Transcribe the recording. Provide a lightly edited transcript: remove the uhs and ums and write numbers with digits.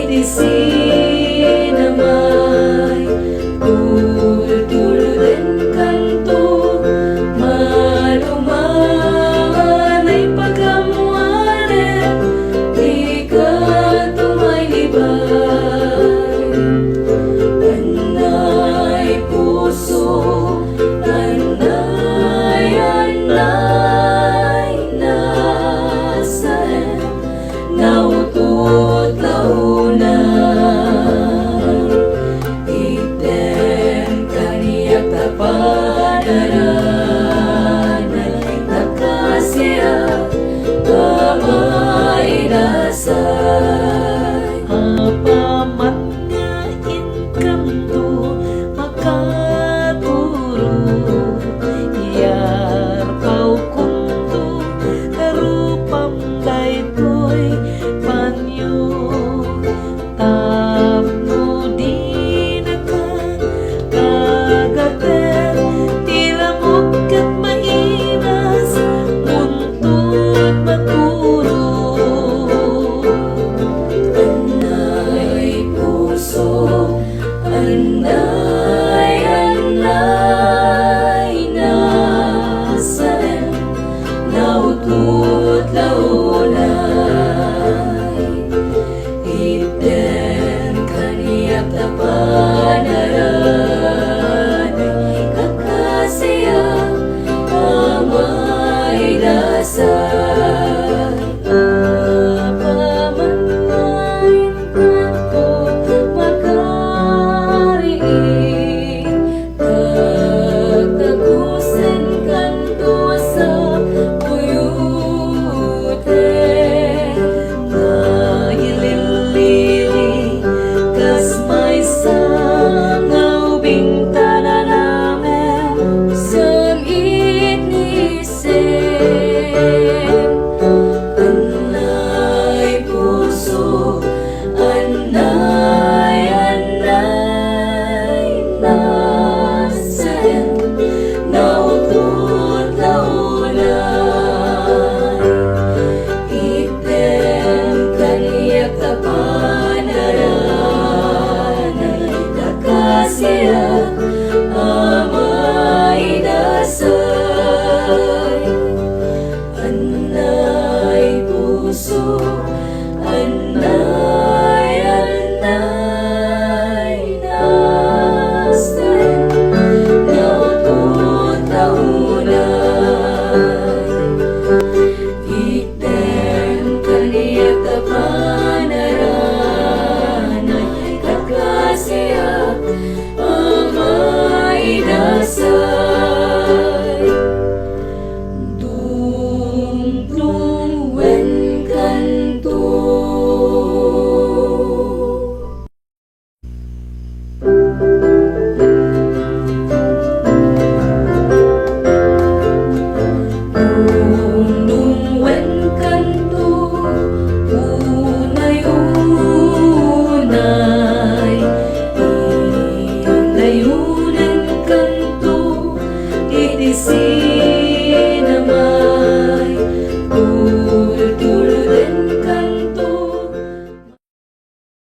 itisin na may duldulen kanto, malumangan ay pagkamuanan, di kanto may libay. Anay puso, anay, anay, nasaan nautot launan, iten kaniyak tapanaranan, nakasya kamay dasay. Apaman nga inkanto makaturo, iyar pau kunto karupam daytoy panyo, tapno di nakan kagaten, tila mukat mainas muntut maturo. Anay puso, anay, anay, nasaan nautot launay, iten kaniyak tapanaranan, kakasya amay dasay. Apaman ngayon kanto makariin, kagtagusan kanto sa puyuten, ngayilili kas may sangaw bintana namin san inisip. Anay puso, anay, anay, nasaan nautot launay, iten kaniyak tapanaranan, kakasya amay dasay. Anay puso, anay, anay, nasaan nautot launay, iten kaniyak tapanaranan, kakasya amay dasay. Dungdungwen kanto. Dungdungwen kanto, unay-unay, inayunan kanto, itisin